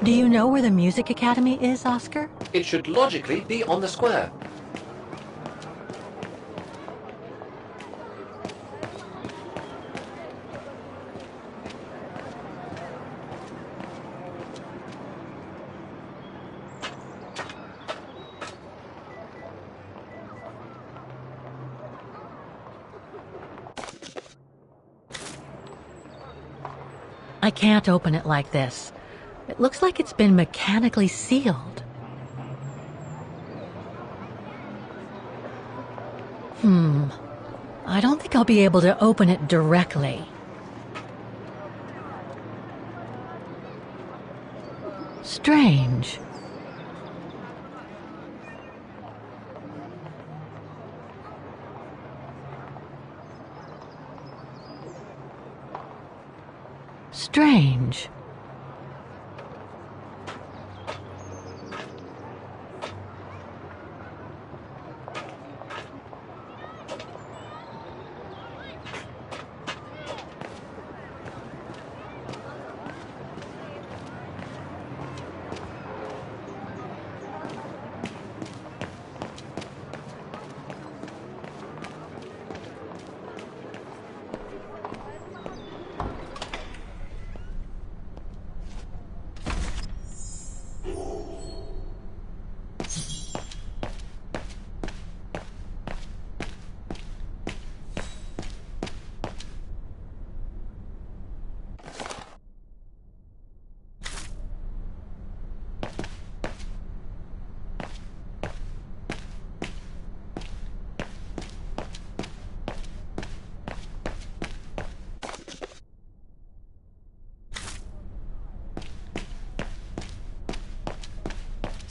Do you know where the Music Academy is, Oscar? It should logically be on the square. I can't open it like this. It looks like it's been mechanically sealed. I don't think I'll be able to open it directly. Strange. Strange.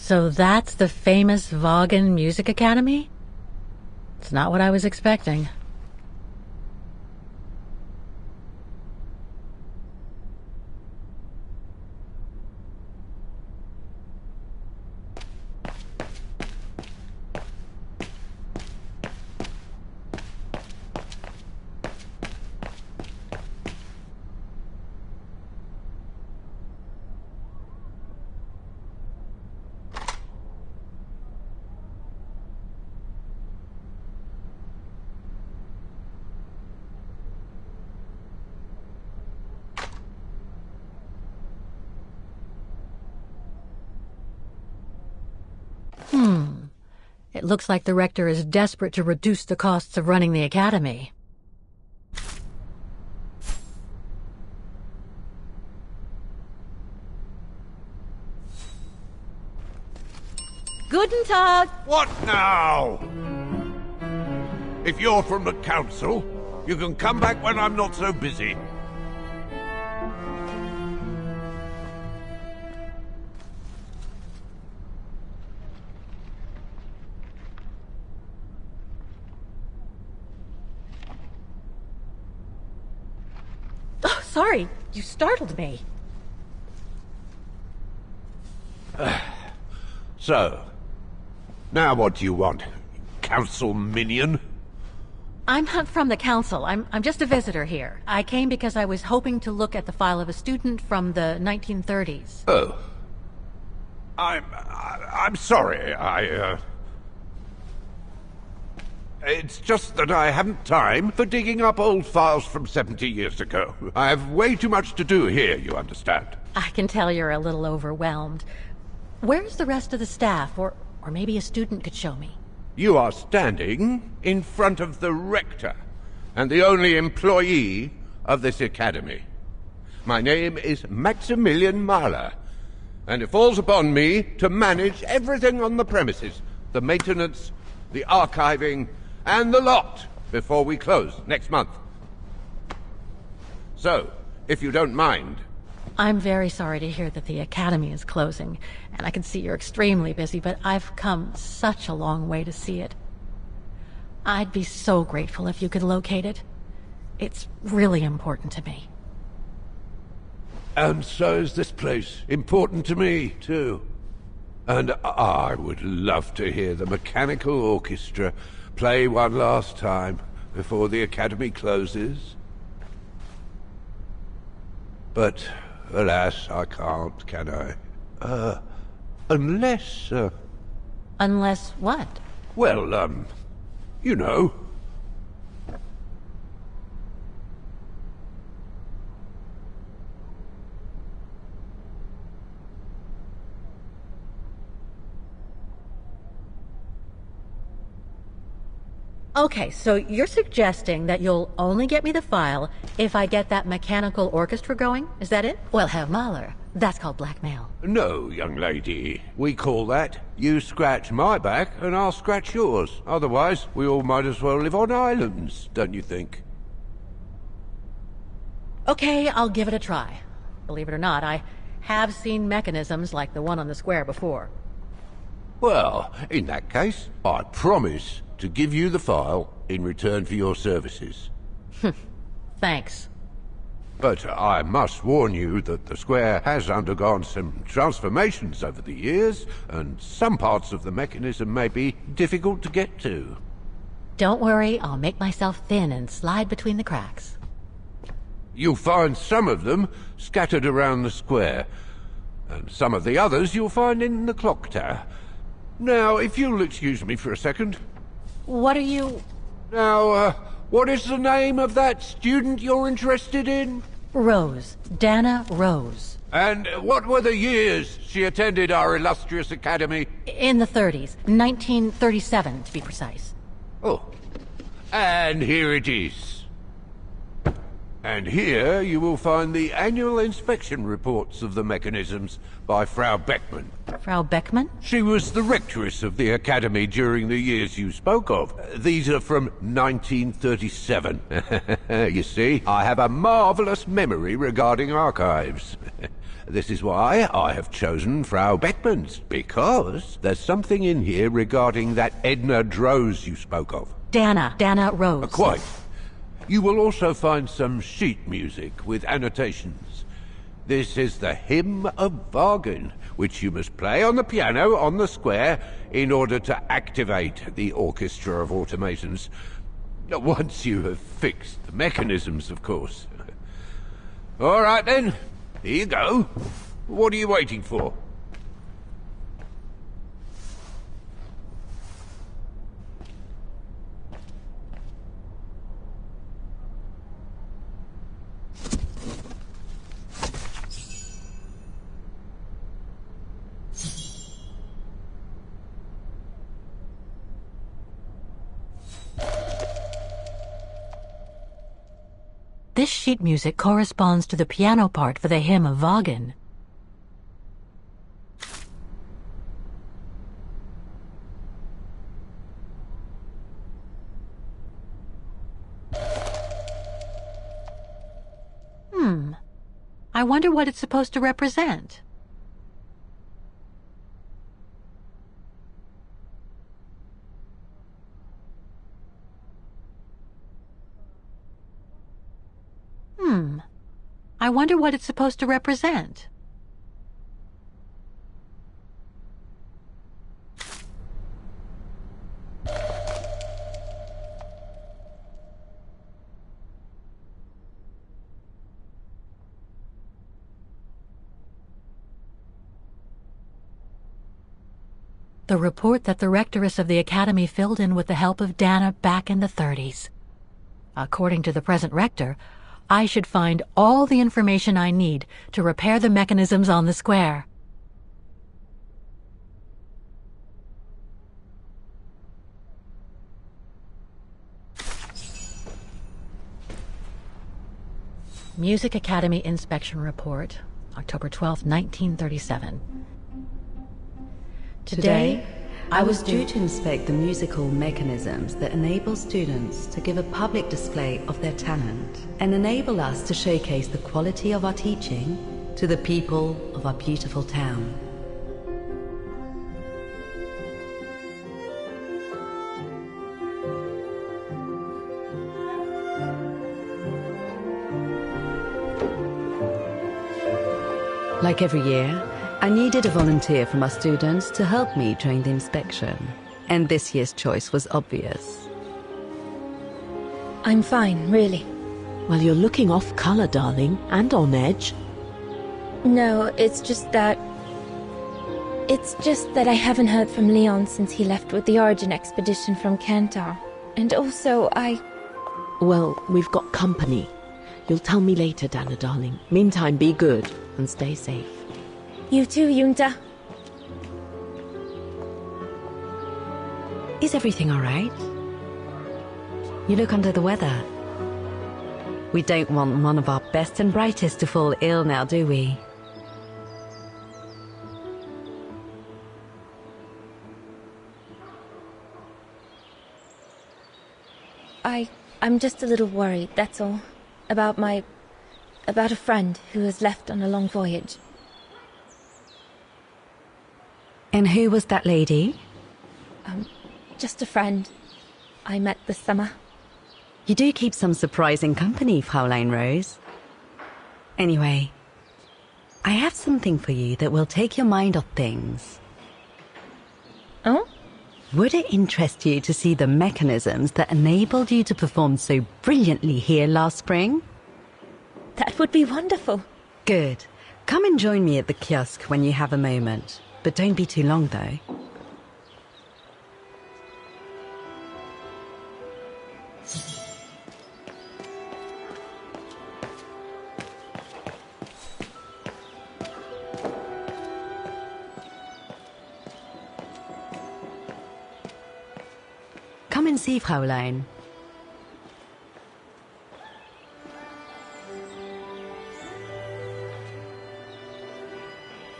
So that's the famous Vaughan Music Academy? It's not what I was expecting. It looks like the rector is desperate to reduce the costs of running the academy. Guten Tag! What now? If you're from the council, you can come back when I'm not so busy. Oh, sorry. You startled me. So, now what do you want, council minion? I'm not from the council. I'm just a visitor here. I came because I was hoping to look at the file of a student from the 1930s. Oh. I'm sorry, It's just that I haven't time for digging up old files from 70 years ago. I have way too much to do here, you understand. I can tell you're a little overwhelmed. Where's the rest of the staff? Or maybe a student could show me. You are standing in front of the rector, and the only employee of this academy. My name is Maximilian Mahler, and it falls upon me to manage everything on the premises. The maintenance, the archiving, and the lot before we close next month. So, if you don't mind... I'm very sorry to hear that the academy is closing, and I can see you're extremely busy, but I've come such a long way to see it. I'd be so grateful if you could locate it. It's really important to me. And so is this place important to me, too. And I would love to hear the mechanical orchestra play one last time before the academy closes. But, alas, I can't, can I? Unless, Unless what? well, you know. Okay, so you're suggesting that you'll only get me the file if I get that mechanical orchestra going? Is that it? Well, Herr Mahler, that's called blackmail. No, young lady. We call that you scratch my back and I'll scratch yours. Otherwise, we all might as well live on islands, don't you think? Okay, I'll give it a try. Believe it or not, I have seen mechanisms like the one on the square before. Well, in that case, I promise to give you the file in return for your services. Thanks. But I must warn you that the square has undergone some transformations over the years, and some parts of the mechanism may be difficult to get to. Don't worry, I'll make myself thin and slide between the cracks. You'll find some of them scattered around the square, and some of the others you'll find in the clock tower. Now, if you'll excuse me for a second. What are you... Now, what is the name of that student you're interested in? Rose. Dana Rose. And what were the years she attended our illustrious academy? In the 30s. 1937, to be precise. Oh, and here it is. And here you will find the annual inspection reports of the mechanisms by Frau Beckmann. Frau Beckmann? She was the rectress of the academy during the years you spoke of. These are from 1937. You see, I have a marvelous memory regarding archives. This is why I have chosen Frau Beckmann's, because there's something in here regarding that Edna Droz you spoke of. Dana Rose. Quite. You will also find some sheet music with annotations. This is the Hymn of Wagen, which you must play on the piano on the square in order to activate the Orchestra of Automatons. Once you have fixed the mechanisms, of course. All right then, here you go. What are you waiting for? This sheet music corresponds to the piano part for the Hymn of Wagen. I wonder what it's supposed to represent. I wonder what it's supposed to represent. The report that the rectoress of the academy filled in with the help of Dana back in the 30s. According to the present rector, I should find all the information I need to repair the mechanisms on the square. Music Academy Inspection Report, October 12, 1937. Today, I was due to inspect the musical mechanisms that enable students to give a public display of their talent and enable us to showcase the quality of our teaching to the people of our beautiful town. Like every year, I needed a volunteer from our students to help me during the inspection, and this year's choice was obvious. I'm fine, really. Well, you're looking off color, darling, and on edge. No, it's just that It's just that I haven't heard from Leon since he left with the Origin expedition from Kantar. And also, Well, we've got company. You'll tell me later, Dana, darling. Meantime, be good and stay safe. You too, Junta. Is everything all right? You look under the weather. We don't want one of our best and brightest to fall ill now, do we? I'm just a little worried, that's all. About a friend who has left on a long voyage. And who was that lady? Just a friend I met this summer. You do keep some surprising company, Fraulein Rose. Anyway, I have something for you that will take your mind off things. Oh? Would it interest you to see the mechanisms that enabled you to perform so brilliantly here last spring? That would be wonderful. Good. Come and join me at the kiosk when you have a moment. But don't be too long, though. Come and see, Fraulein.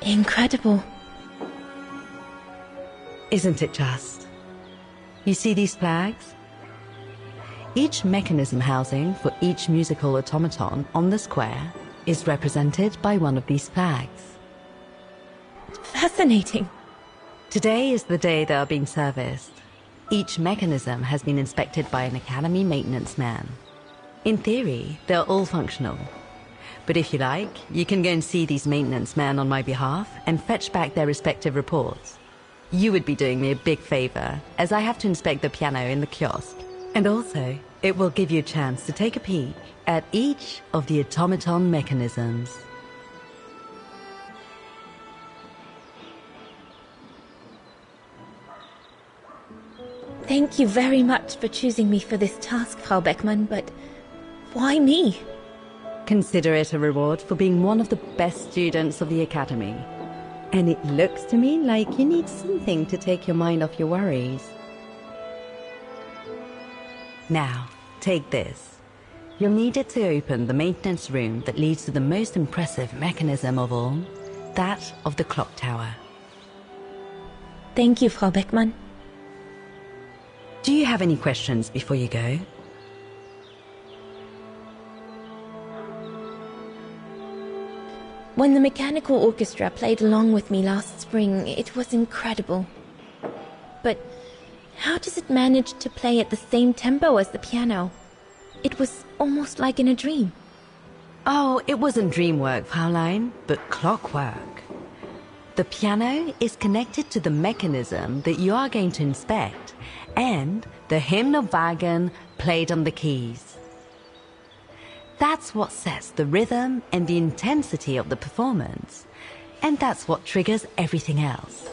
Incredible. Isn't it just? You see these flags? Each mechanism housing for each musical automaton on the square is represented by one of these flags. Fascinating. Today is the day they are being serviced. Each mechanism has been inspected by an Academy maintenance man. In theory, they're all functional. But if you like, you can go and see these maintenance men on my behalf and fetch back their respective reports. You would be doing me a big favor, as I have to inspect the piano in the kiosk. And also, it will give you a chance to take a peek at each of the automaton mechanisms. Thank you very much for choosing me for this task, Frau Beckmann, but why me? Consider it a reward for being one of the best students of the Academy. And it looks to me like you need something to take your mind off your worries. Now, take this. You'll need it to open the maintenance room that leads to the most impressive mechanism of all, that of the clock tower. Thank you, Frau Beckmann. Do you have any questions before you go? When the mechanical orchestra played along with me last spring, it was incredible. But how does it manage to play at the same tempo as the piano? It was almost like in a dream. Oh, it wasn't dream work, Fraulein, but clockwork. The piano is connected to the mechanism that you are going to inspect, and the hymn of Wagen played on the keys. That's what sets the rhythm and the intensity of the performance, and that's what triggers everything else.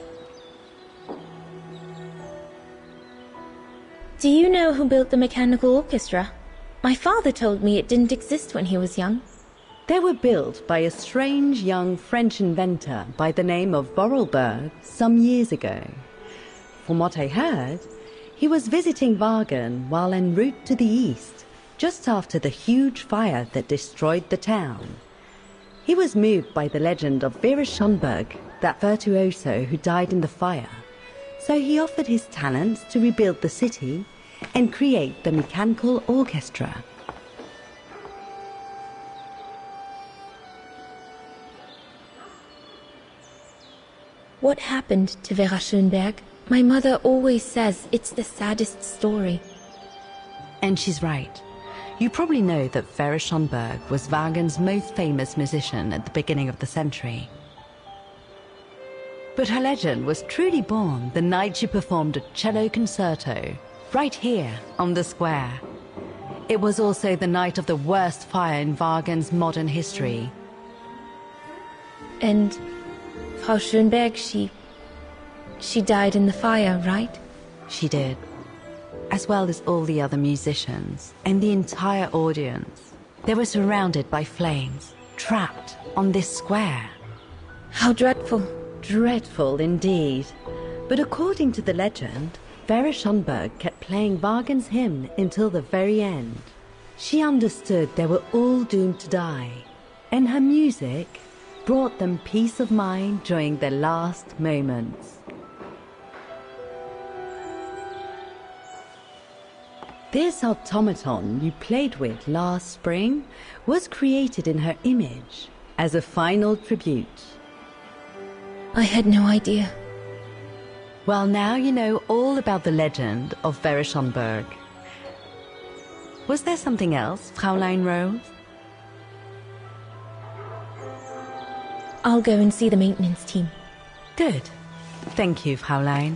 Do you know who built the mechanical orchestra? My father told me it didn't exist when he was young. They were built by a strange young French inventor by the name of Vorarlberg some years ago. From what I heard, he was visiting Wagen while en route to the east, just after the huge fire that destroyed the town. He was moved by the legend of Vera Schönberg, that virtuoso who died in the fire, so he offered his talents to rebuild the city and create the mechanical orchestra. What happened to Vera Schönberg? My mother always says it's the saddest story. And she's right. You probably know that Vera Schönberg was Wagen's most famous musician at the beginning of the century. But her legend was truly born the night she performed a cello concerto, right here on the square. It was also the night of the worst fire in Wagen's modern history. And Frau Schönberg, she She died in the fire, right? She did. As well as all the other musicians and the entire audience. They were surrounded by flames, trapped on this square. How dreadful. Dreadful indeed. But according to the legend, Vera Schönberg kept playing Wagner's hymn until the very end. She understood they were all doomed to die, and her music brought them peace of mind during their last moments. This automaton you played with last spring was created in her image as a final tribute. I had no idea. Well, now you know all about the legend of Vera Schönberg. Was there something else, Fräulein Rose? I'll go and see the maintenance team. Good. Thank you, Fräulein.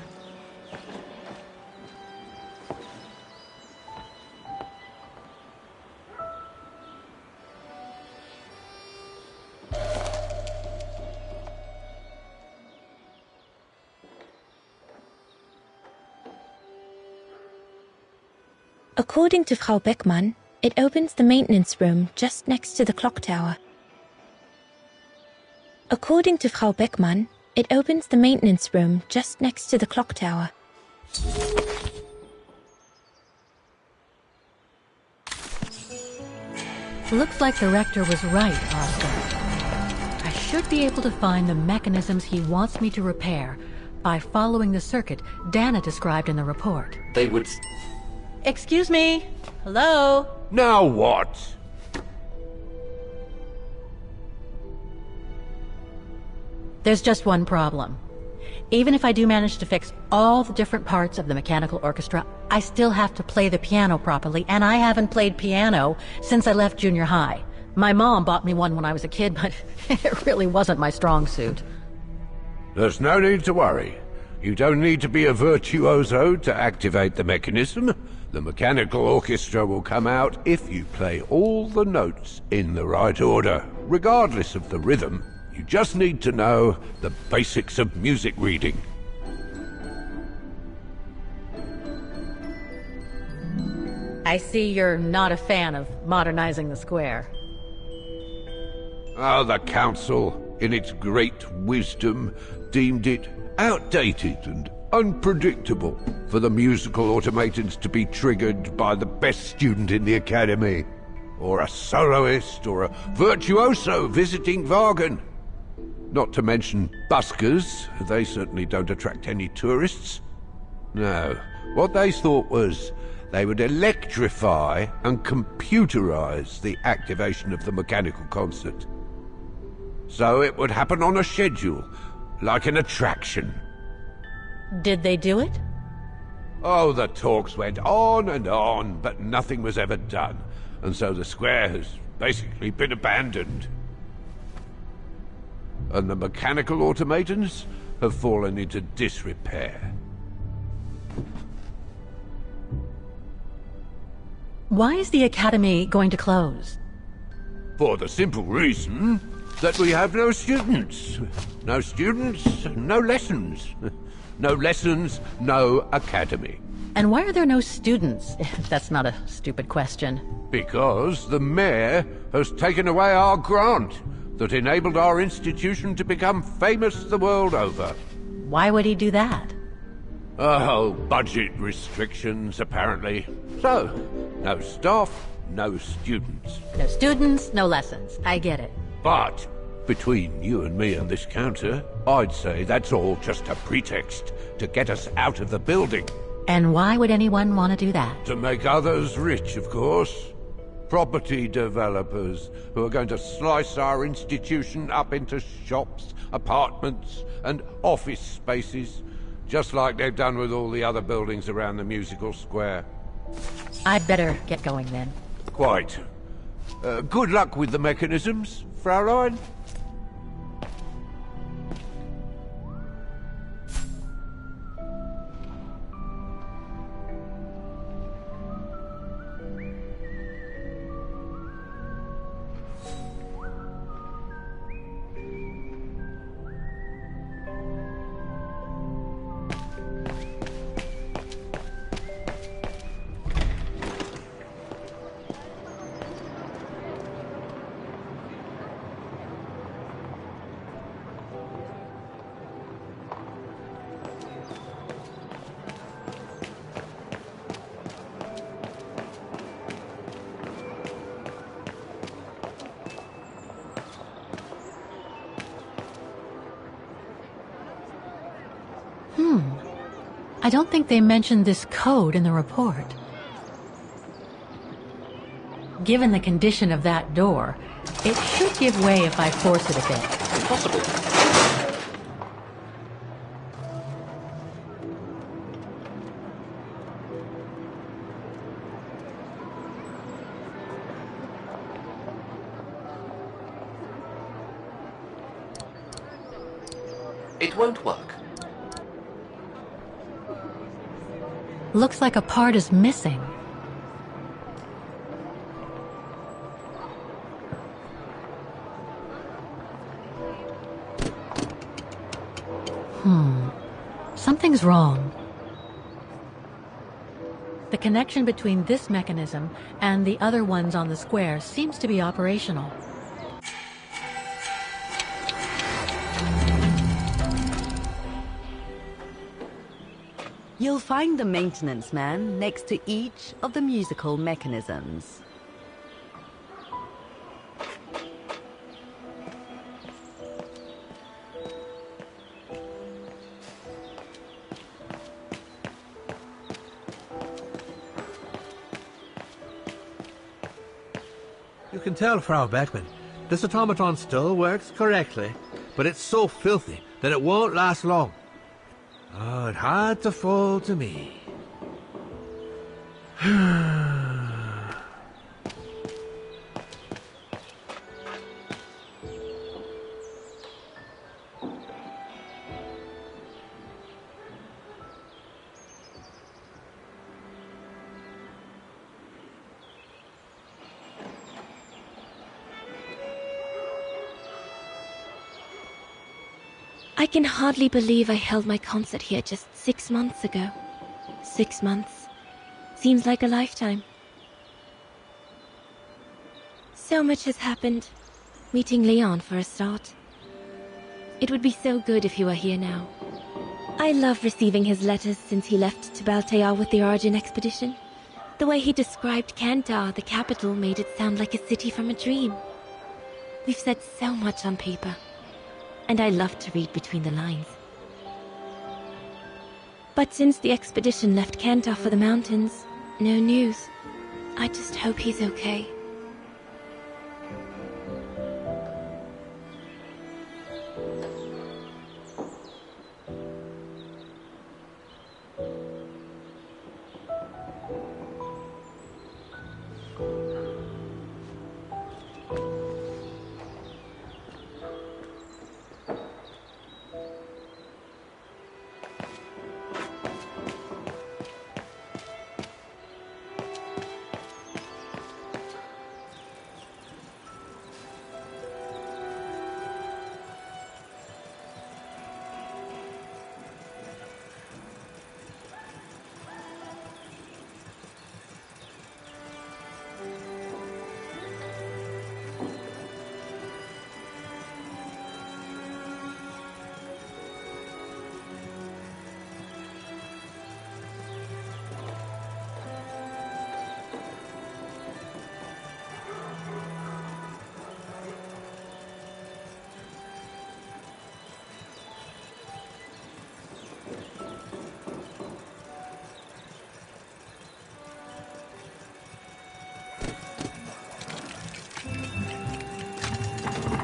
According to Frau Beckmann, it opens the maintenance room just next to the clock tower. According to Frau Beckmann, it opens the maintenance room just next to the clock tower. Looks like the rector was right, Oscar. I should be able to find the mechanisms he wants me to repair by following the circuit Dana described in the report. They would... Excuse me? Hello? Now what? There's just one problem. Even if I do manage to fix all the different parts of the mechanical orchestra, I still have to play the piano properly, and I haven't played piano since I left junior high. My mom bought me one when I was a kid, but it really wasn't my strong suit. There's no need to worry. You don't need to be a virtuoso to activate the mechanism. The mechanical orchestra will come out if you play all the notes in the right order, regardless of the rhythm. You just need to know the basics of music reading. I see you're not a fan of modernizing the square. Oh, the council, in its great wisdom, deemed it outdated and unpredictable for the musical automatons to be triggered by the best student in the academy, or a soloist, or a virtuoso visiting Wagen. Not to mention buskers, they certainly don't attract any tourists. No, what they thought was they would electrify and computerize the activation of the mechanical concert. So it would happen on a schedule, like an attraction. Did they do it? Oh, the talks went on, but nothing was ever done, and so the square has basically been abandoned. And the mechanical automatons have fallen into disrepair. Why is the academy going to close? For the simple reason that we have no students. No students, no lessons. No lessons, no academy. And why are there no students? That's not a stupid question. Because the mayor has taken away our grant that enabled our institution to become famous the world over. Why would he do that? Oh, budget restrictions, apparently. So, no staff, no students. No students, no lessons. I get it. But, between you and me and this counter, I'd say that's all just a pretext to get us out of the building. And why would anyone want to do that? To make others rich, of course. Property developers who are going to slice our institution up into shops, apartments, and office spaces, just like they've done with all the other buildings around the musical square. I'd better get going then. Quite. Good luck with the mechanisms, Fraulein. I don't think they mentioned this code in the report. Given the condition of that door, it should give way if I force it a bit. Impossible. It won't work. Looks like a part is missing. Something's wrong. The connection between this mechanism and the other ones on the square seems to be operational. You'll find the maintenance man next to each of the musical mechanisms. You can tell, Frau Beckman, this automaton still works correctly, but it's so filthy that it won't last long. Oh, it had to fall to me. I can hardly believe I held my concert here just 6 months ago. 6 months. Seems like a lifetime. So much has happened. Meeting Leon for a start. It would be so good if he were here now. I love receiving his letters since he left to Baltea with the Origin expedition. The way he described Kantar, the capital, made it sound like a city from a dream. We've said so much on paper. And I love to read between the lines. But since the expedition left Kantar for the mountains, no news. I just hope he's okay.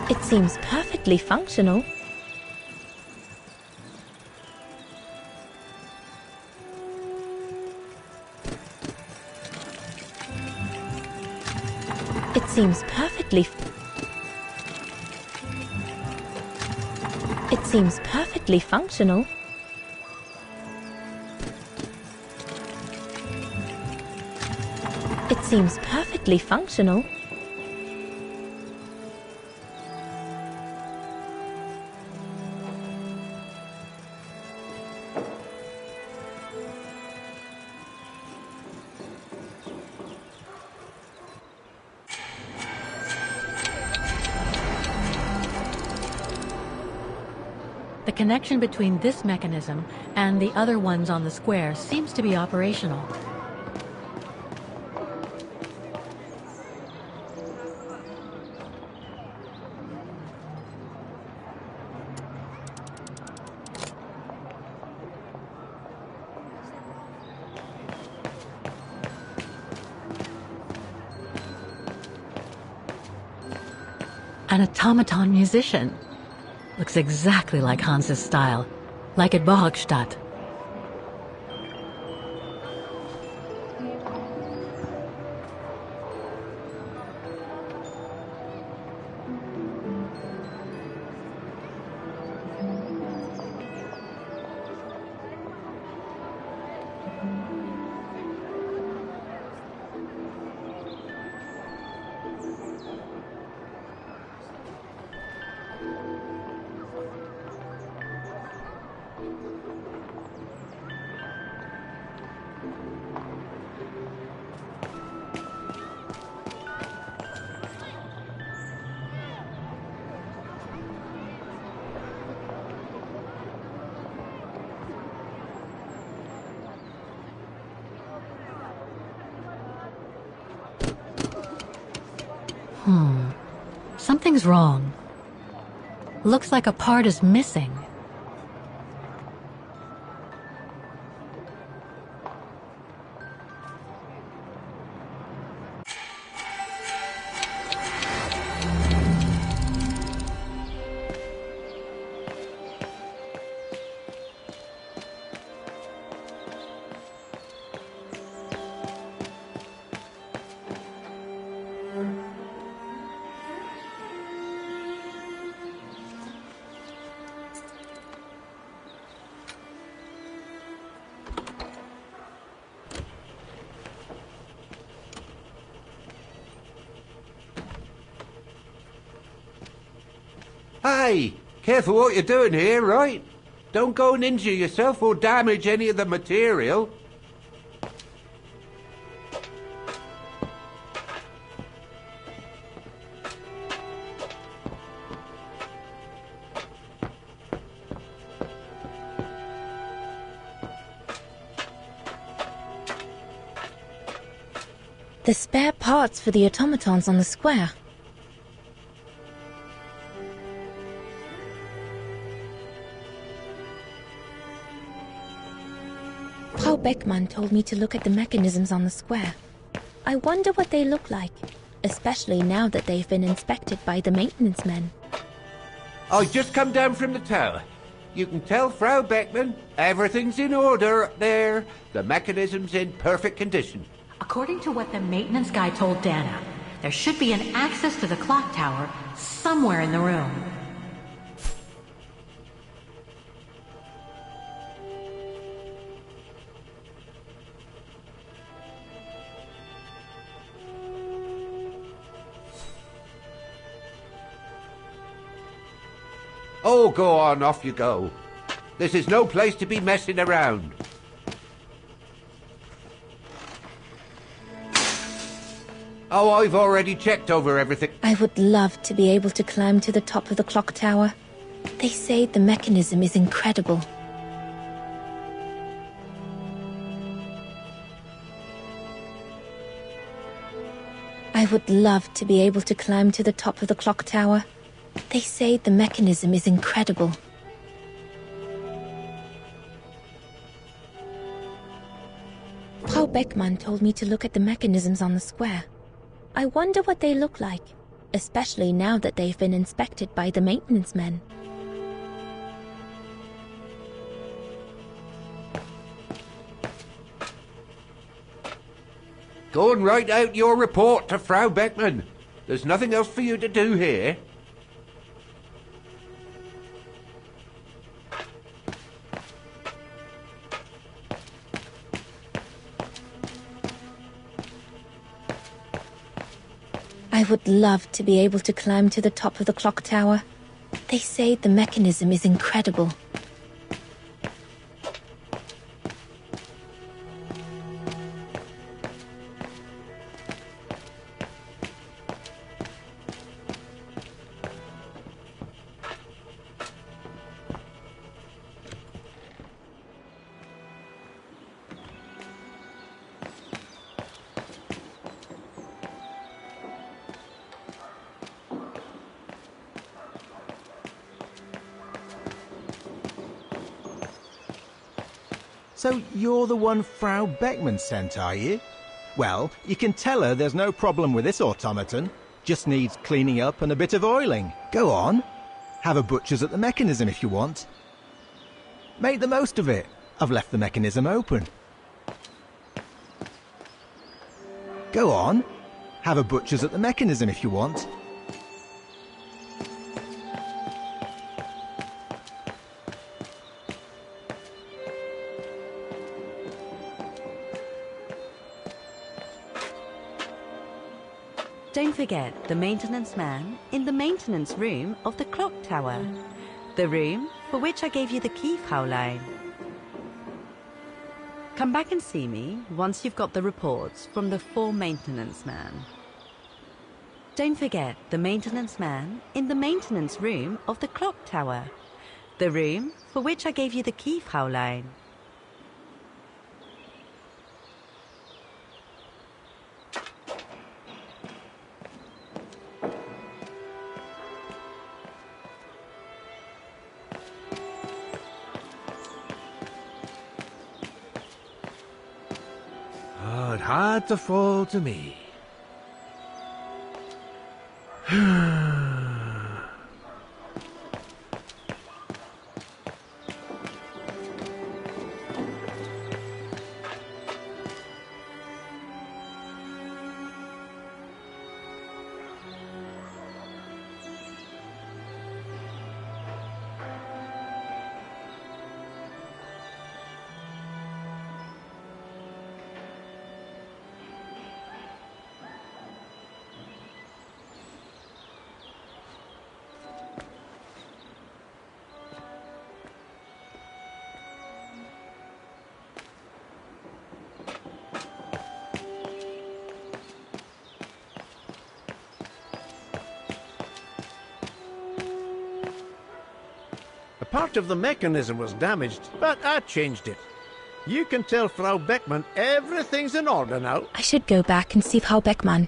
It seems perfectly functional. It seems perfectly... It seems perfectly functional. It seems perfectly functional. The connection between this mechanism and the other ones on the square seems to be operational. An automaton musician. Looks exactly like Hans's style, like at Bohogstadt. Something's wrong. Looks like a part is missing. Hey, careful what you're doing here, right? Don't go and injure yourself or damage any of the material. The spare parts for the automatons on the square. Frau Beckmann told me to look at the mechanisms on the square. I wonder what they look like, especially now that they've been inspected by the maintenance men. I just come down from the tower. You can tell Frau Beckmann everything's in order there. The mechanism's in perfect condition. According to what the maintenance guy told Dana, there should be an access to the clock tower somewhere in the room. Oh, go on, off you go. This is no place to be messing around. Oh, I've already checked over everything. I would love to be able to climb to the top of the clock tower. They say the mechanism is incredible. I would love to be able to climb to the top of the clock tower. They say the mechanism is incredible. Frau Beckmann told me to look at the mechanisms on the square. I wonder what they look like, especially now that they've been inspected by the maintenance men. Go and write out your report to Frau Beckmann. There's nothing else for you to do here. I would love to be able to climb to the top of the clock tower. They say the mechanism is incredible. So you're the one Frau Beckmann sent, are you? Well, you can tell her there's no problem with this automaton. Just needs cleaning up and a bit of oiling. Go on. Have a butcher's at the mechanism if you want. Make the most of it. I've left the mechanism open. Go on. Have a butcher's at the mechanism if you want. Don't forget the maintenance man in the maintenance room of the clock tower. The room for which I gave you the key, Fraulein. Come back and see me once you've got the reports from the 4 maintenance man. Don't forget the maintenance man in the maintenance room of the clock tower. The room for which I gave you the key, Fraulein. Oh, it had to fall to me. A part of the mechanism was damaged, but I changed it. You can tell Frau Beckmann everything's in order now. I should go back and see Frau Beckmann.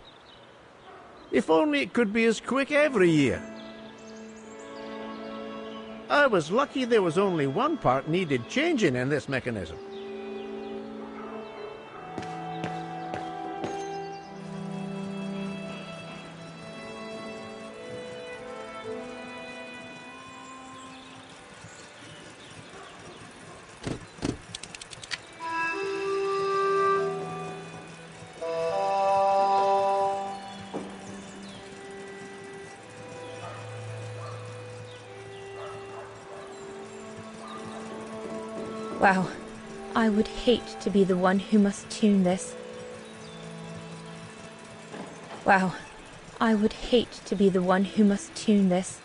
If only it could be as quick every year. I was lucky there was only one part needed changing in this mechanism. Wow, I would hate to be the one who must tune this. Wow, I would hate to be the one who must tune this.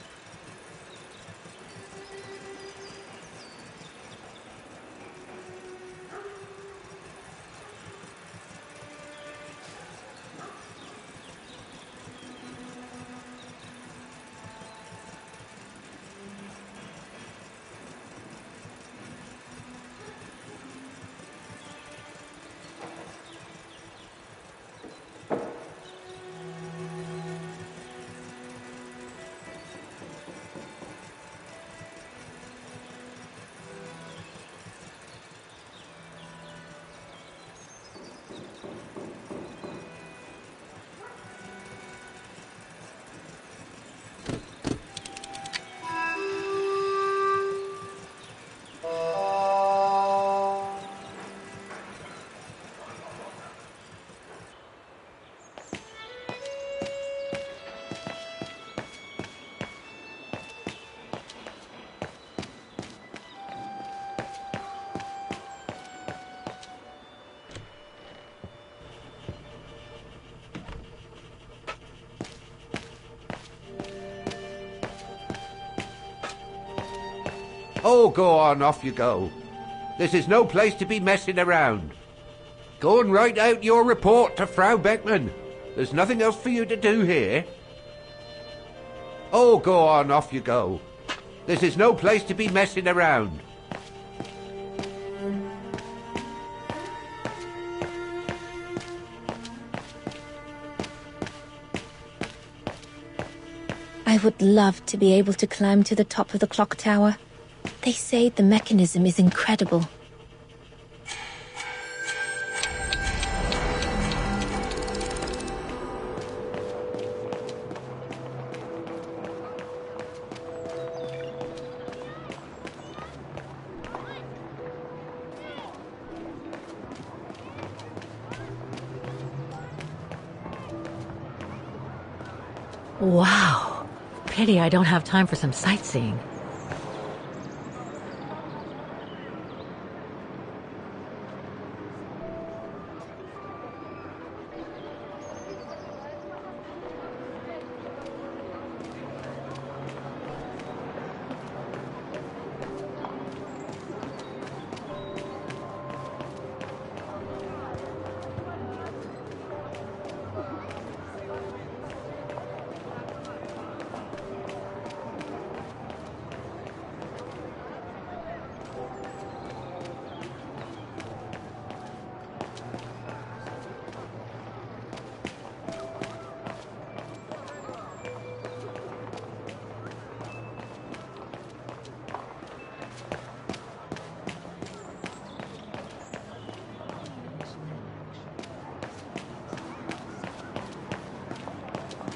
Oh, go on, off you go. This is no place to be messing around. Go and write out your report to Frau Beckmann. There's nothing else for you to do here. Oh, go on, off you go. This is no place to be messing around. I would love to be able to climb to the top of the clock tower. They say the mechanism is incredible. Wow. Pity I don't have time for some sightseeing.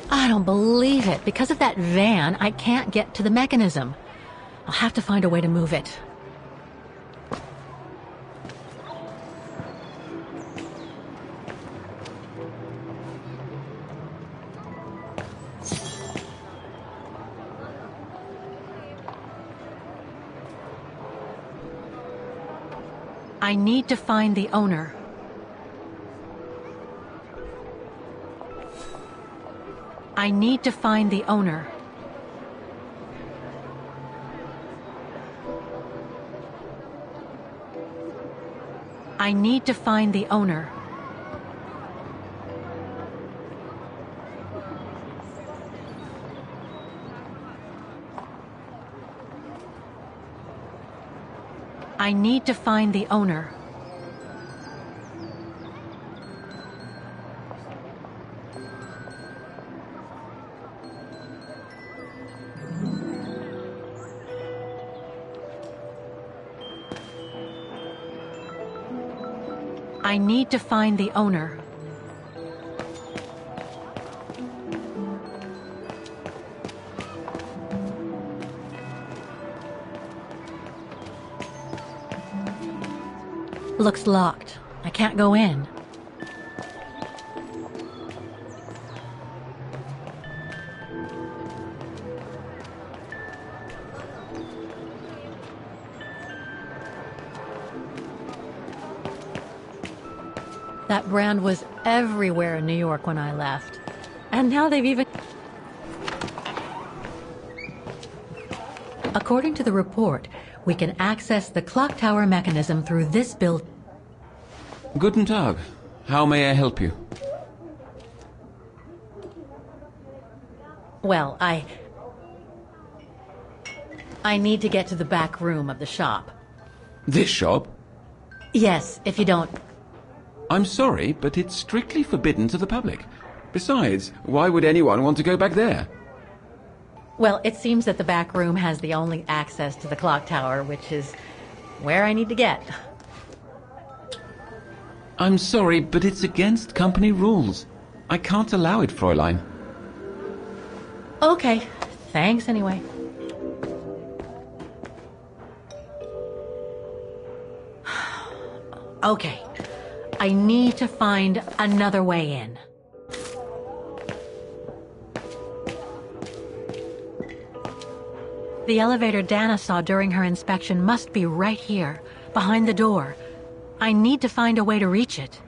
I don't believe it. Because of that van, I can't get to the mechanism. I'll have to find a way to move it. I need to find the owner. I need to find the owner. I need to find the owner. I need to find the owner. I need to find the owner. Looks locked. I can't go in. That brand was everywhere in New York when I left. And now they've even... According to the report, we can access the clock tower mechanism through this building. Guten Tag. How may I help you? Well, I need to get to the back room of the shop. This shop? Yes, if you don't... I'm sorry, but it's strictly forbidden to the public. Besides, why would anyone want to go back there? Well, it seems that the back room has the only access to the clock tower, which is where I need to get. I'm sorry, but it's against company rules. I can't allow it, Fräulein. Okay, thanks anyway. Okay, I need to find another way in. The elevator Dana saw during her inspection must be right here, behind the door. I need to find a way to reach it.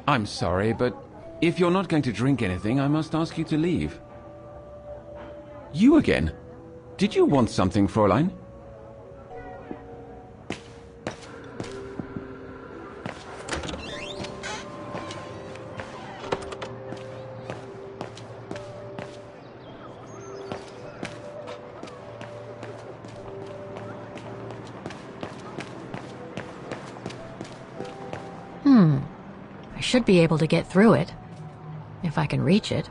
I'm sorry, but if you're not going to drink anything, I must ask you to leave. You again? Did you want something, Fräulein? I should be able to get through it, if I can reach it.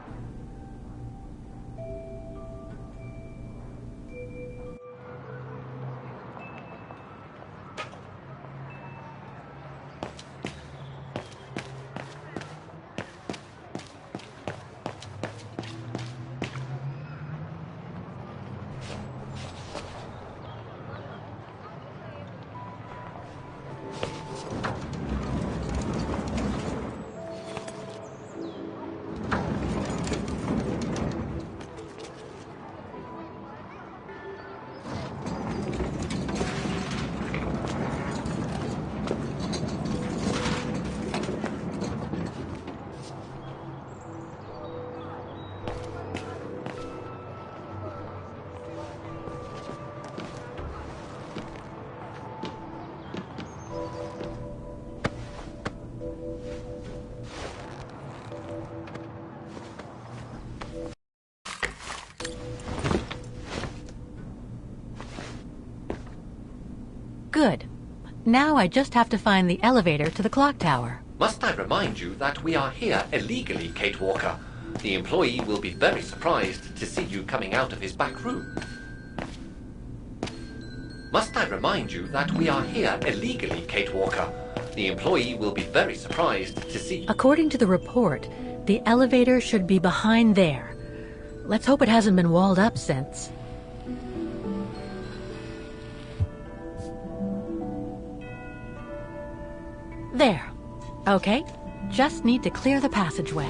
Now I just have to find the elevator to the clock tower. Must I remind you that we are here illegally, Kate Walker? The employee will be very surprised to see you coming out of his back room. Must I remind you that we are here illegally, Kate Walker? The employee will be very surprised to see... According to the report, the elevator should be behind there. Let's hope it hasn't been walled up since. There. Okay, just need to clear the passageway.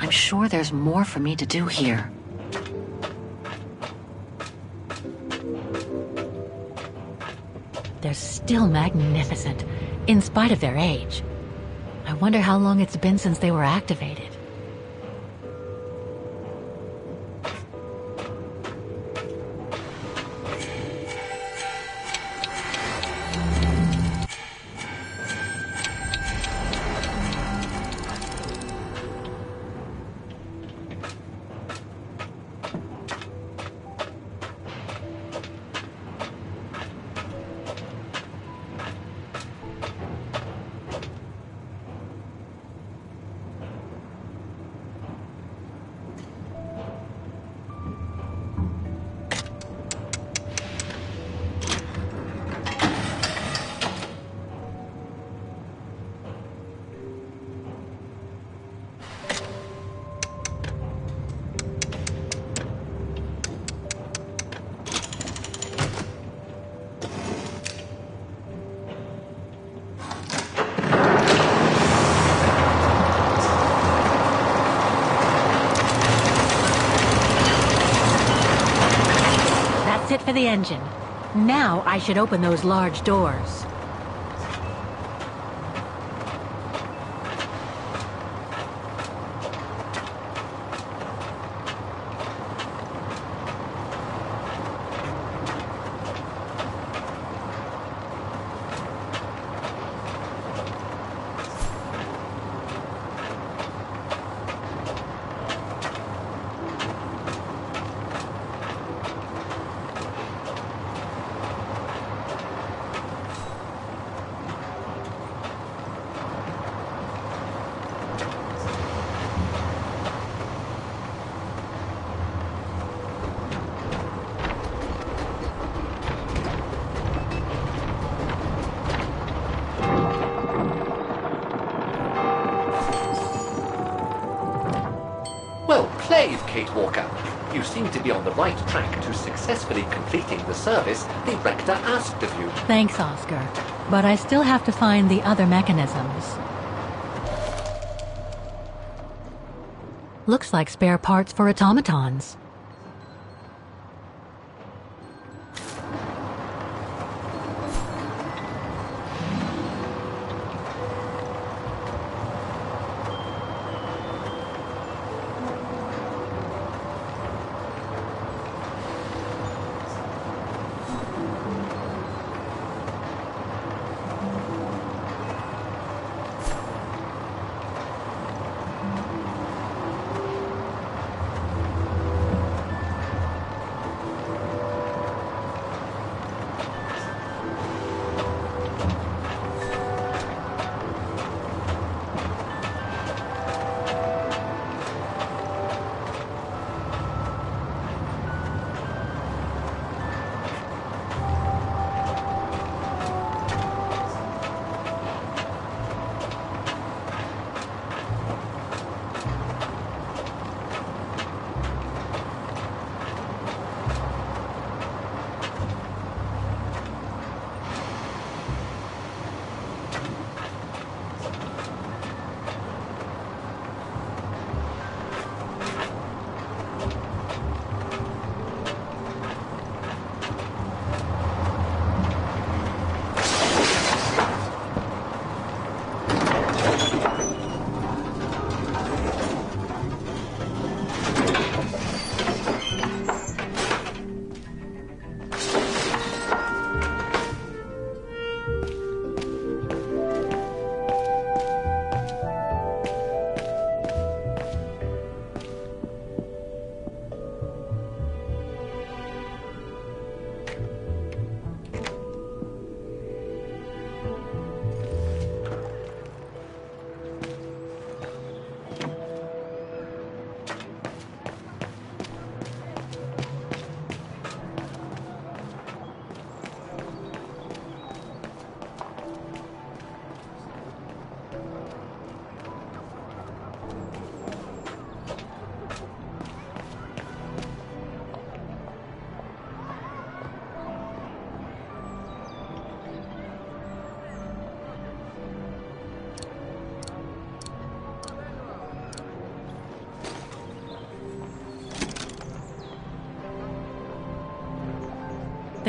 I'm sure there's more for me to do here. They're still magnificent, in spite of their age. I wonder how long it's been since they were activated. It for the engine. Now I should open those large doors. Well played, Kate Walker. You seem to be on the right track to successfully completing the service the Rector asked of you. Thanks, Oscar. But I still have to find the other mechanisms. Looks like spare parts for automatons.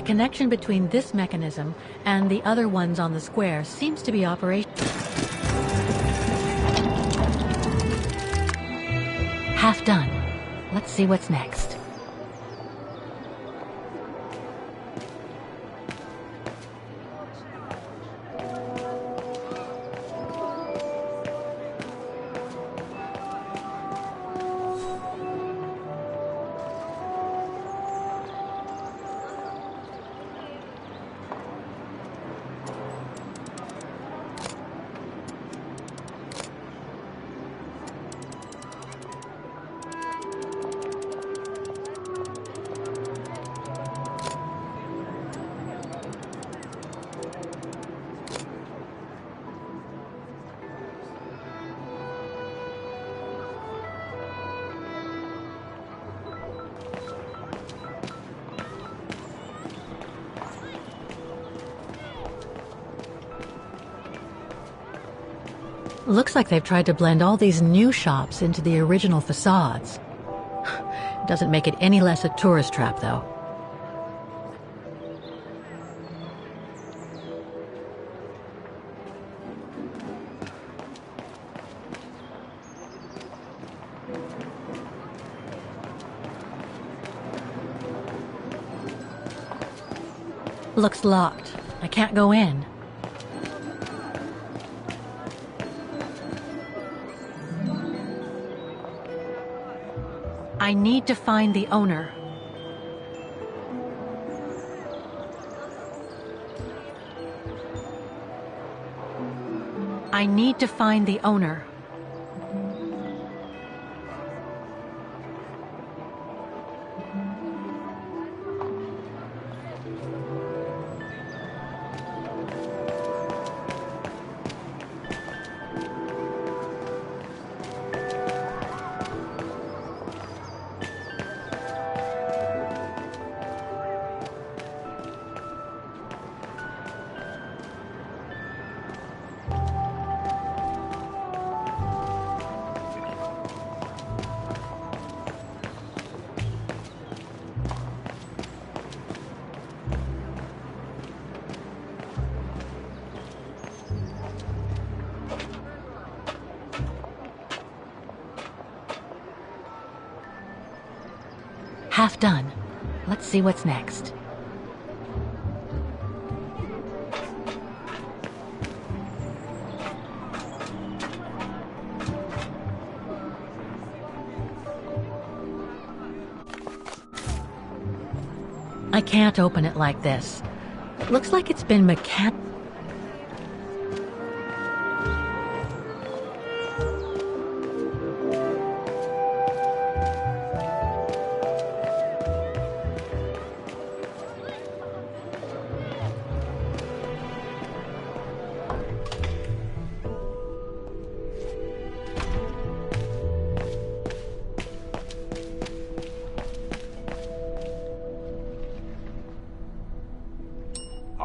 connection between this mechanism and the other ones on the square seems to be operational. Half done. Let's see what's next. Looks like they've tried to blend all these new shops into the original facades. Doesn't make it any less a tourist trap, though. Looks locked. I can't go in. I need to find the owner. I need to find the owner. Half done. Let's see what's next. I can't open it like this. Looks like it's been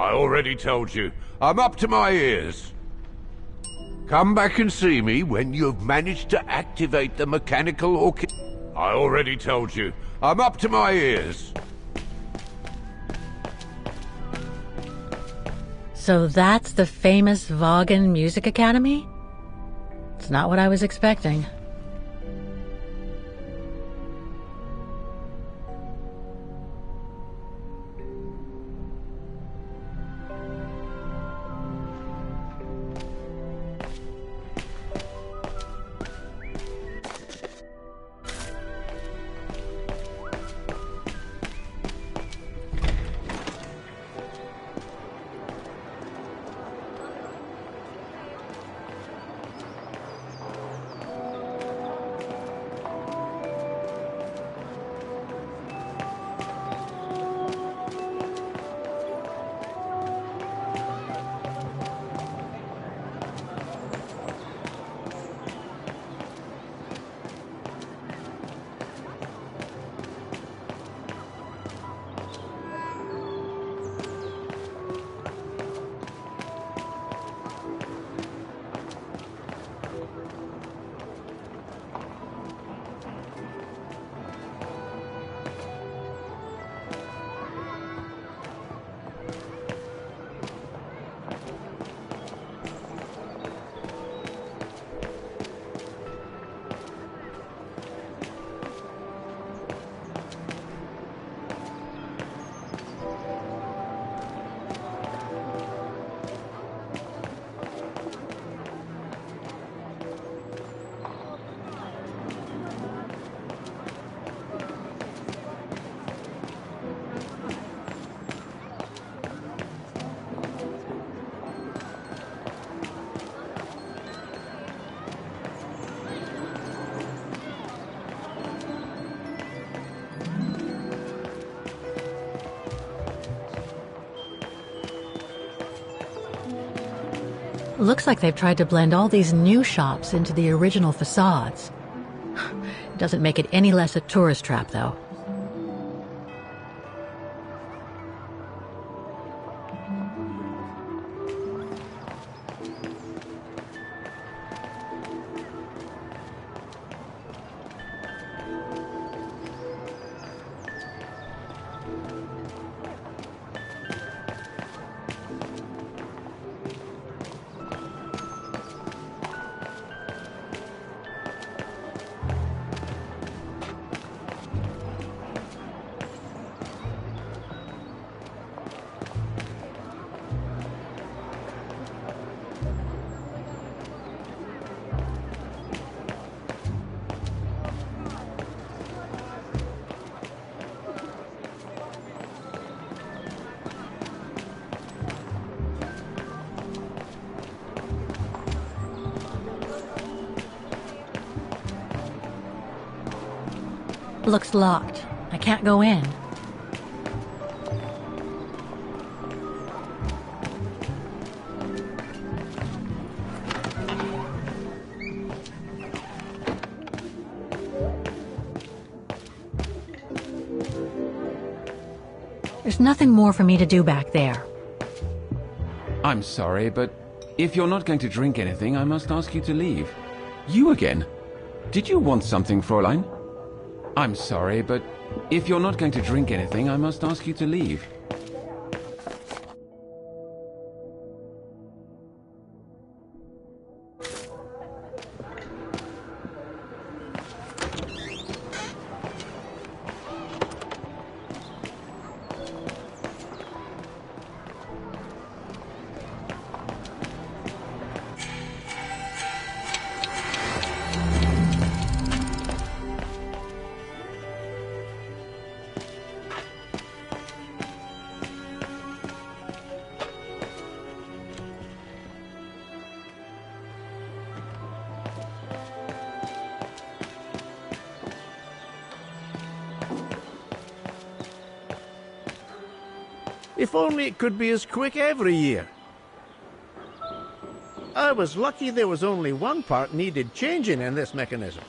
I already told you, I'm up to my ears. Come back and see me when you've managed to activate the mechanical orchid. I already told you, I'm up to my ears. So that's the famous Vaughan Music Academy? It's not what I was expecting. Looks like they've tried to blend all these new shops into the original facades. It doesn't make it any less a tourist trap, though. Looks locked. I can't go in. There's nothing more for me to do back there. I'm sorry, but if you're not going to drink anything, I must ask you to leave. You again? Did you want something, Fräulein? I'm sorry, but if you're not going to drink anything, I must ask you to leave. If only it could be as quick every year. I was lucky there was only one part needed changing in this mechanism.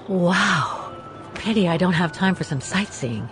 Wow. Pity I don't have time for some sightseeing.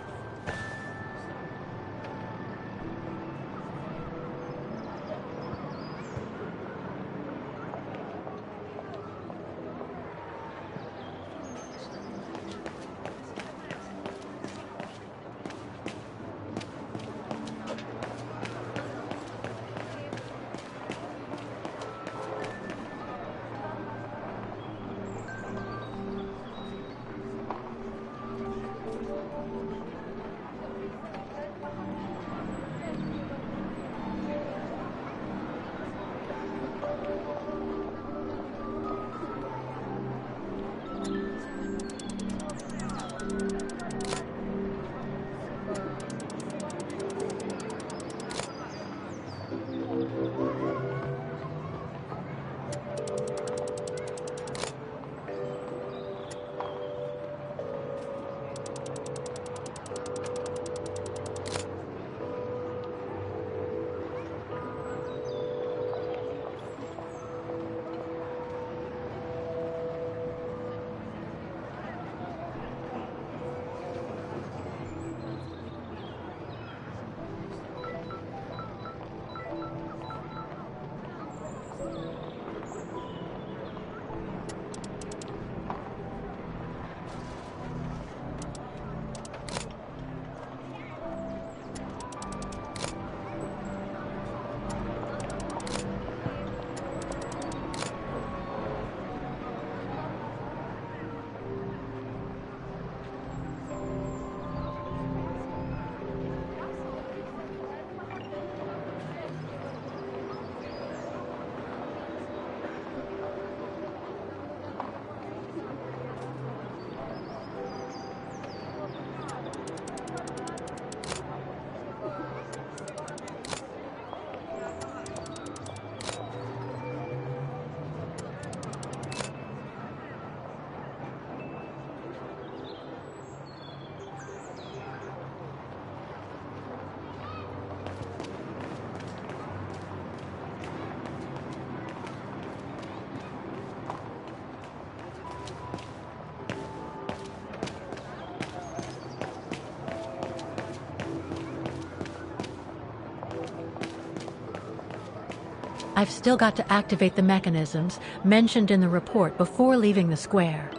I've still got to activate the mechanisms mentioned in the report before leaving the square.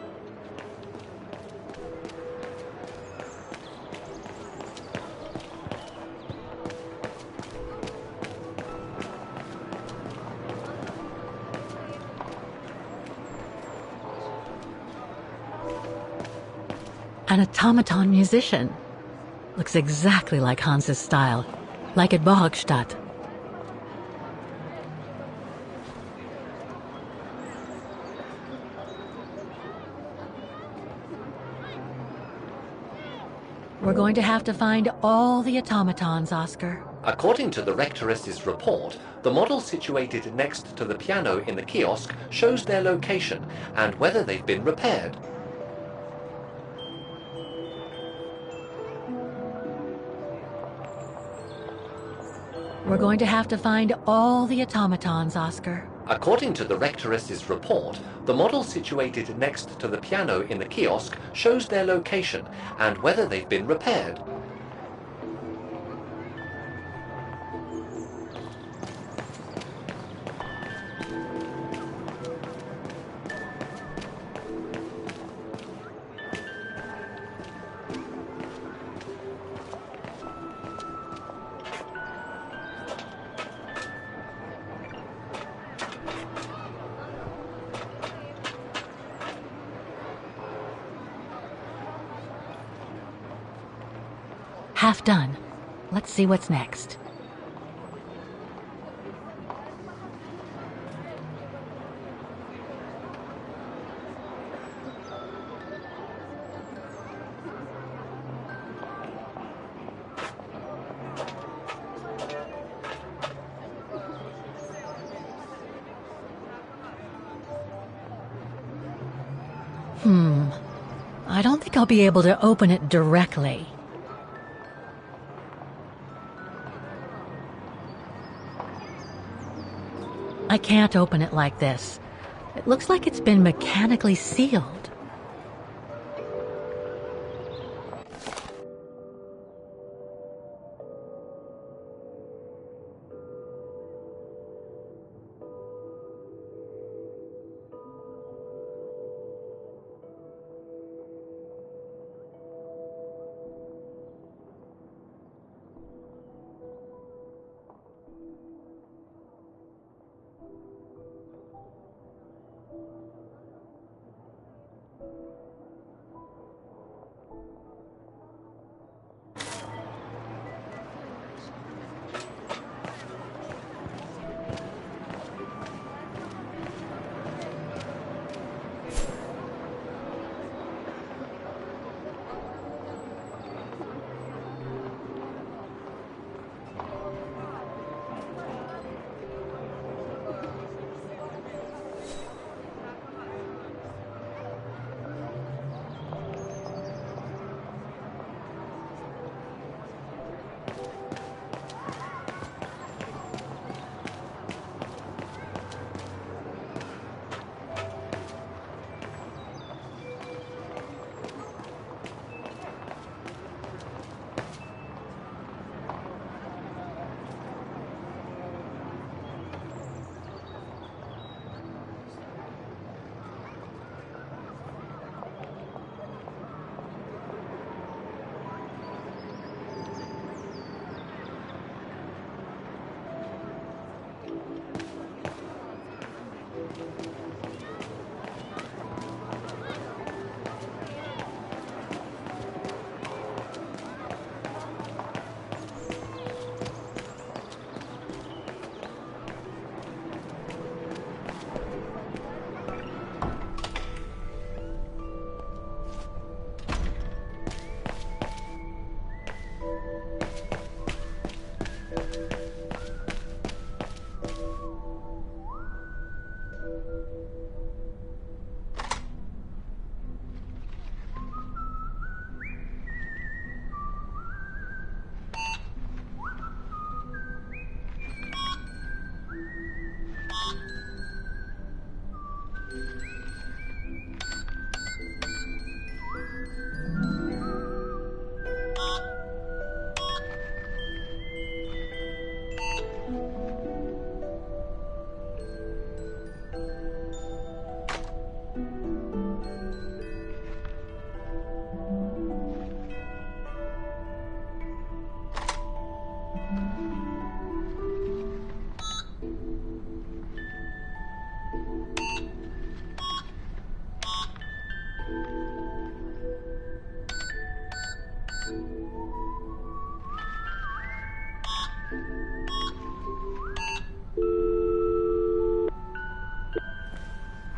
An automaton musician. Looks exactly like Hans's style, like at Bohogstadt. We're going to have to find all the automatons, Oscar. According to the Rectoress's report, the model situated next to the piano in the kiosk shows their location and whether they've been repaired. We're going to have to find all the automatons, Oscar. According to the Rectoress's report, the model situated next to the piano in the kiosk shows their location and whether they've been repaired. Half done. Let's see what's next. I don't think I'll be able to open it directly. I can't open it like this. It looks like it's been mechanically sealed.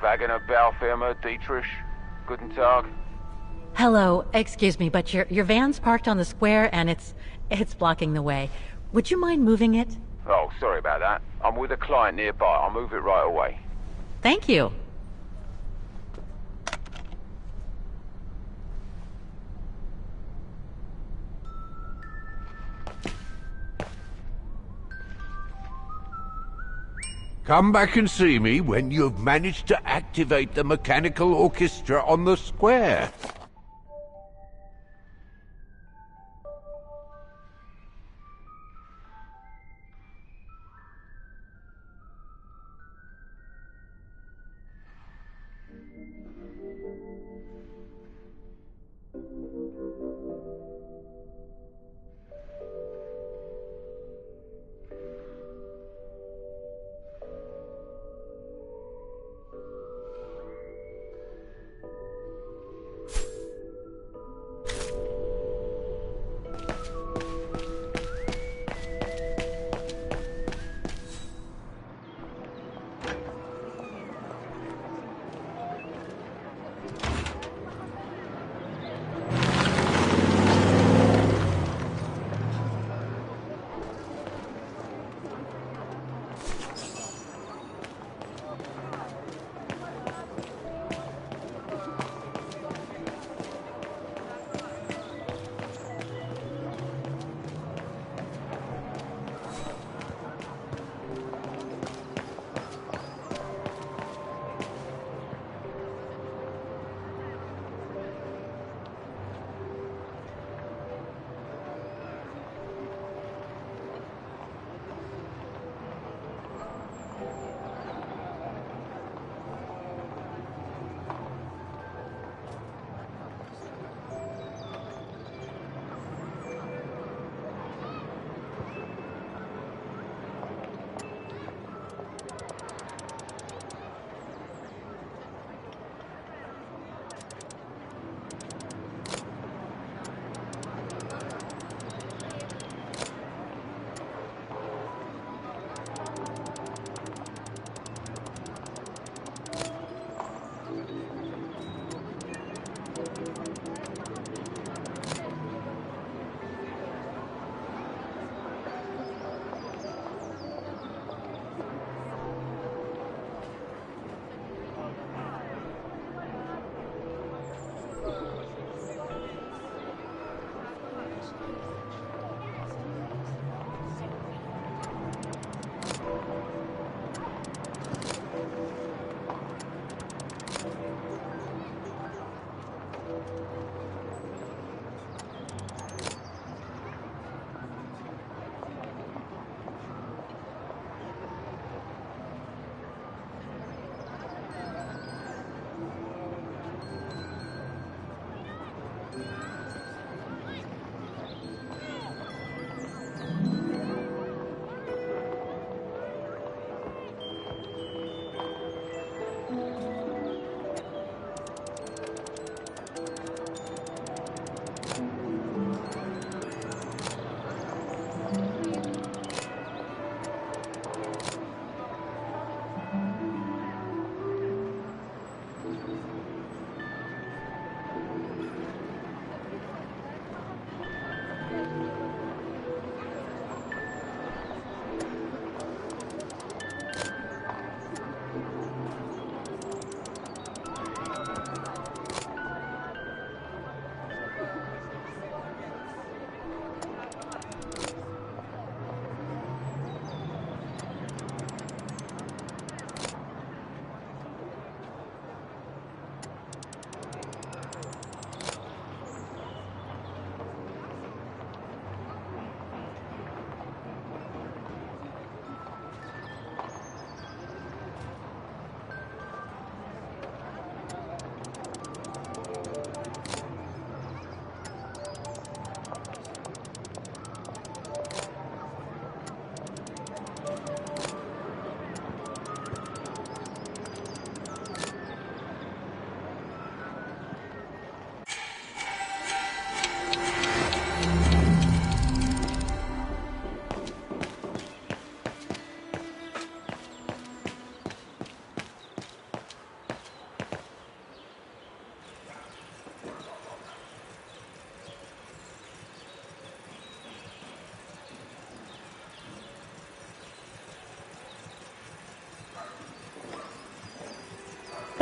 Wagner Baufirma, Dietrich. Guten Tag. Hello, excuse me, but your van's parked on the square and it's blocking the way. Would you mind moving it? Oh, sorry about that. I'm with a client nearby. I'll move it right away. Thank you. Come back and see me when you've managed to activate the mechanical orchestra on the square.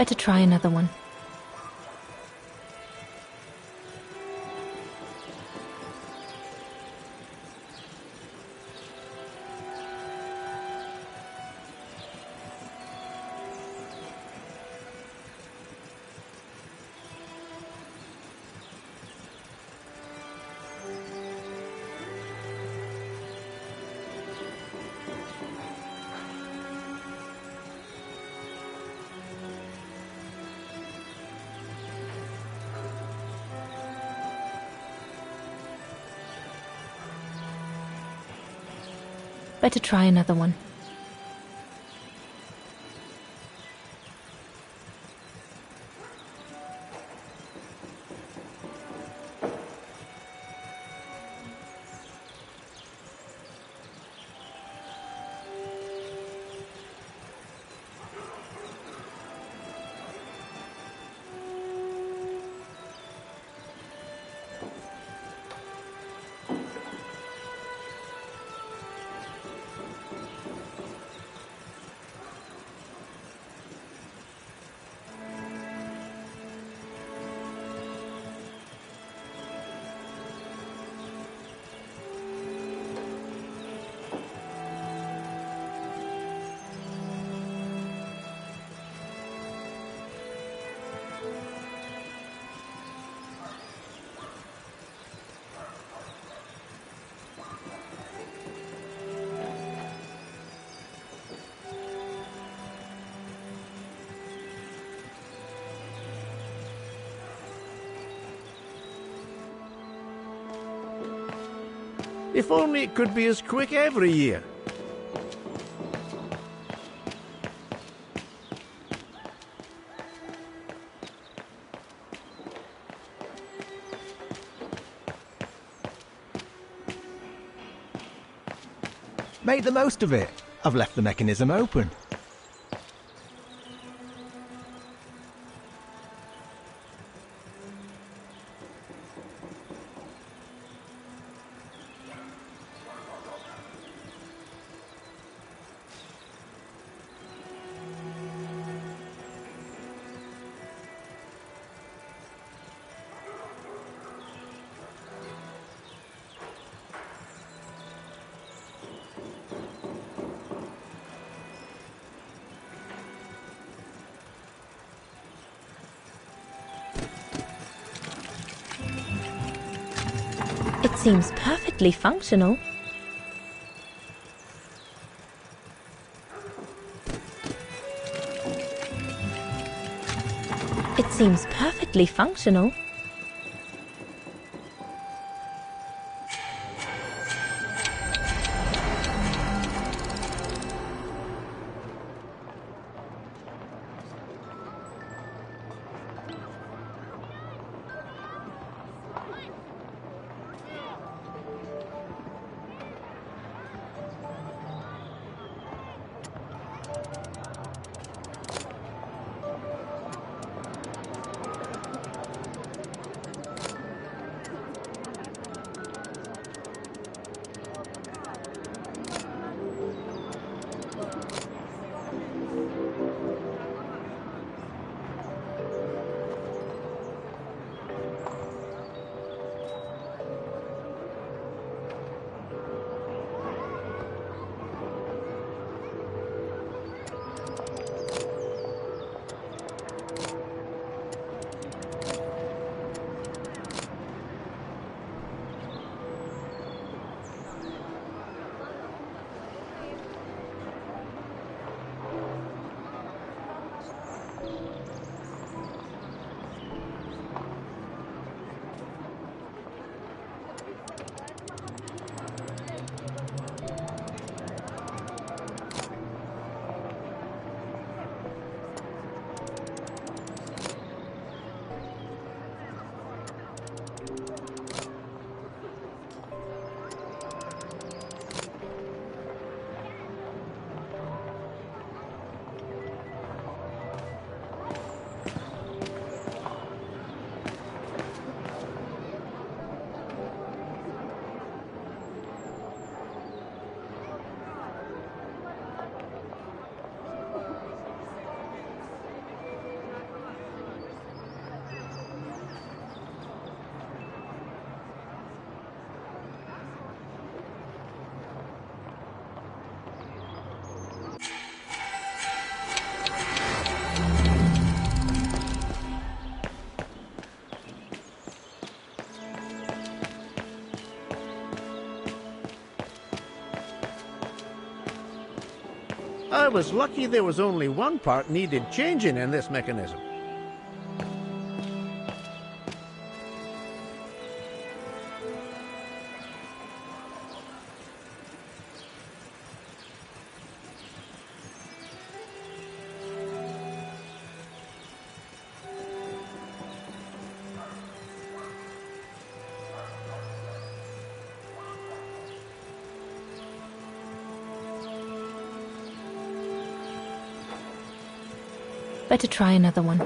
Better try another one. Better try another one. If only it could be as quick every year. Make the most of it. I've left the mechanism open. It seems perfectly functional. It seems perfectly functional. was lucky there was only one part needed changing in this mechanism. Better try another one.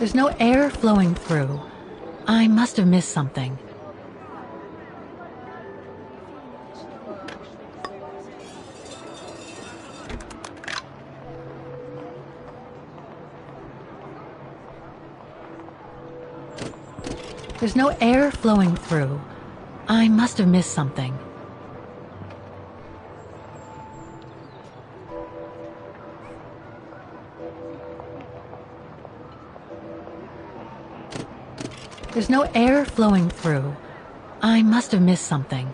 There's no air flowing through. I must have missed something. There's no air flowing through. I must have missed something. There's no air flowing through. I must have missed something.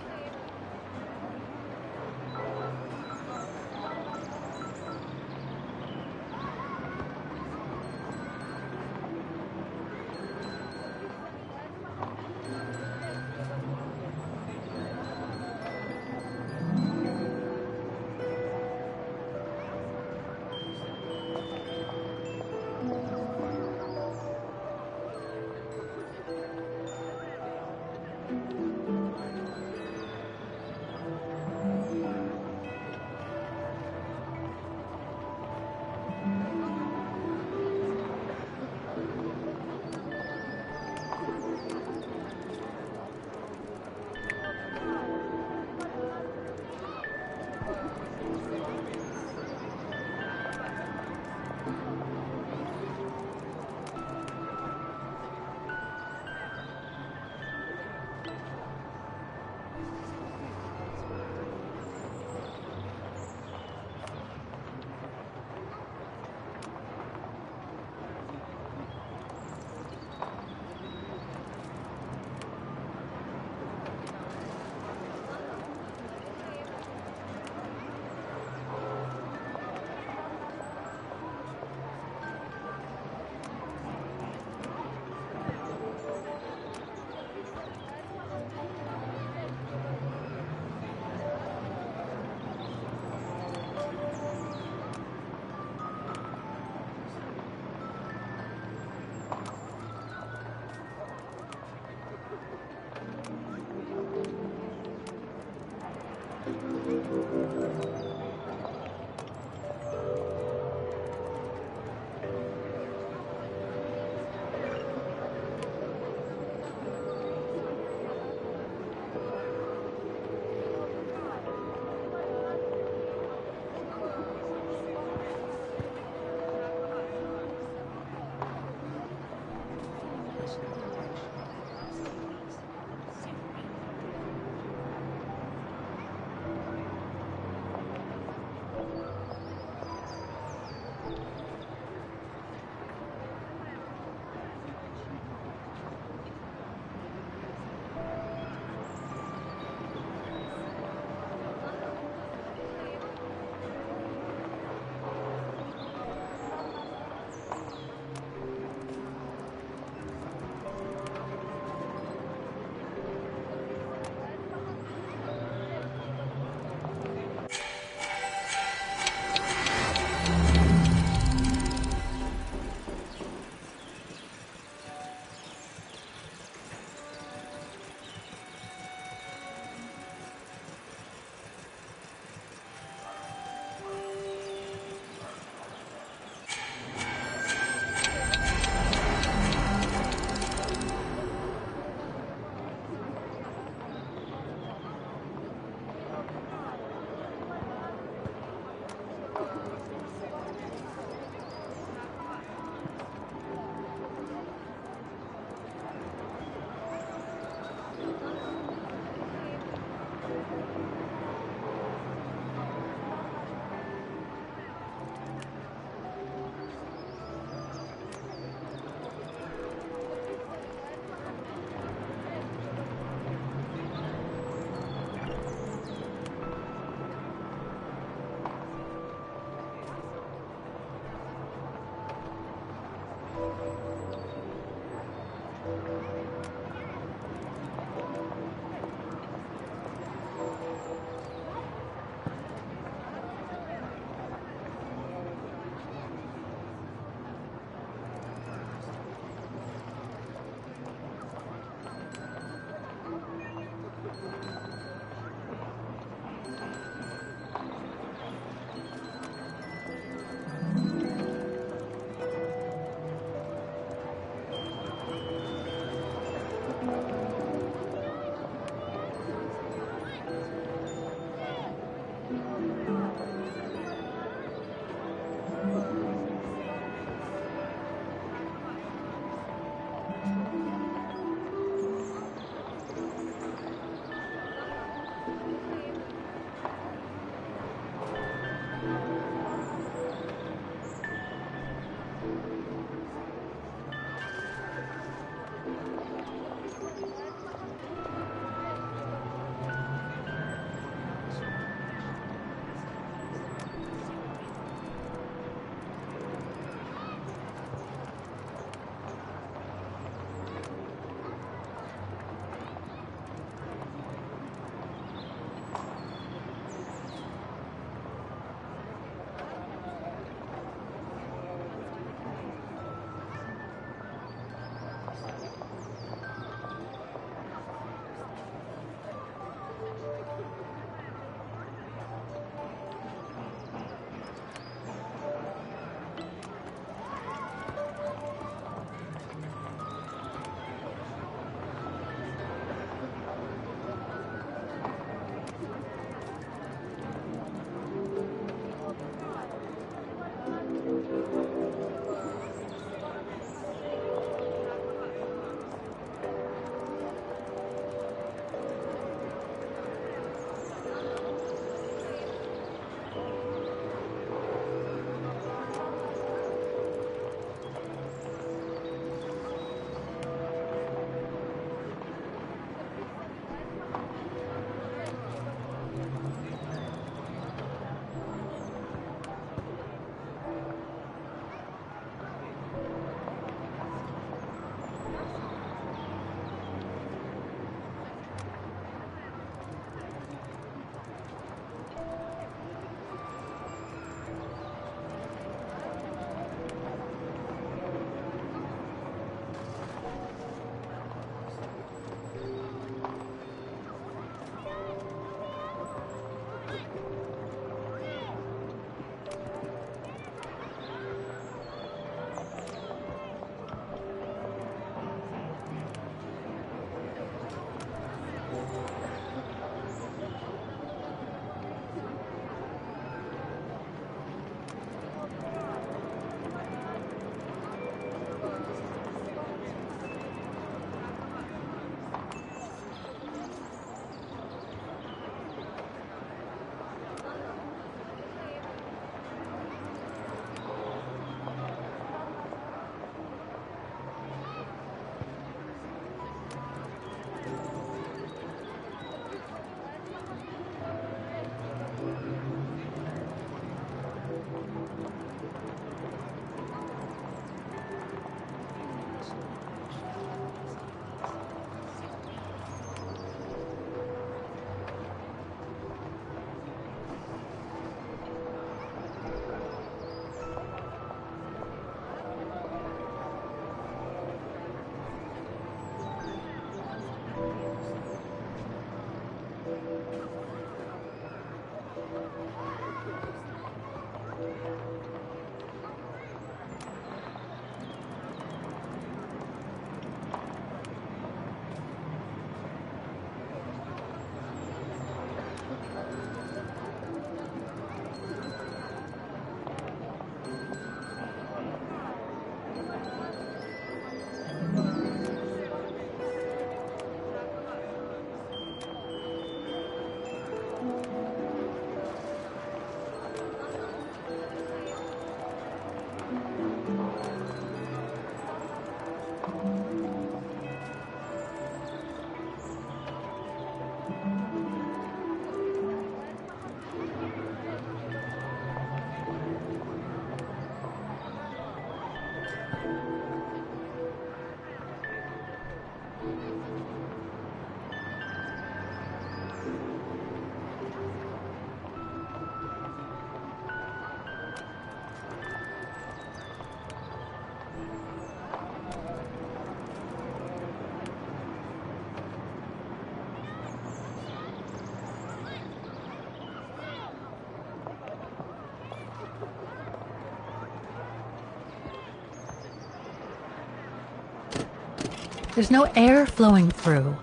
There's no air flowing through.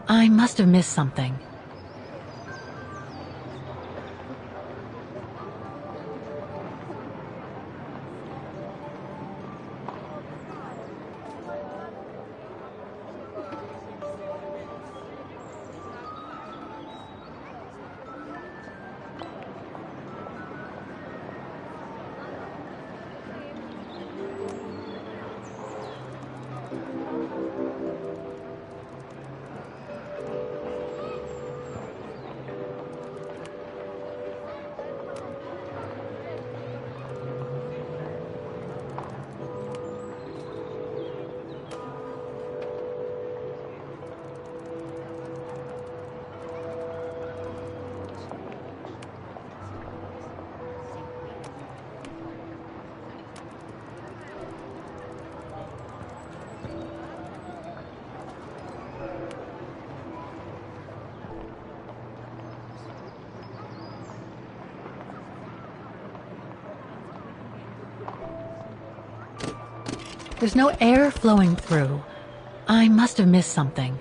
I must have missed something. There's no air flowing through. I must have missed something.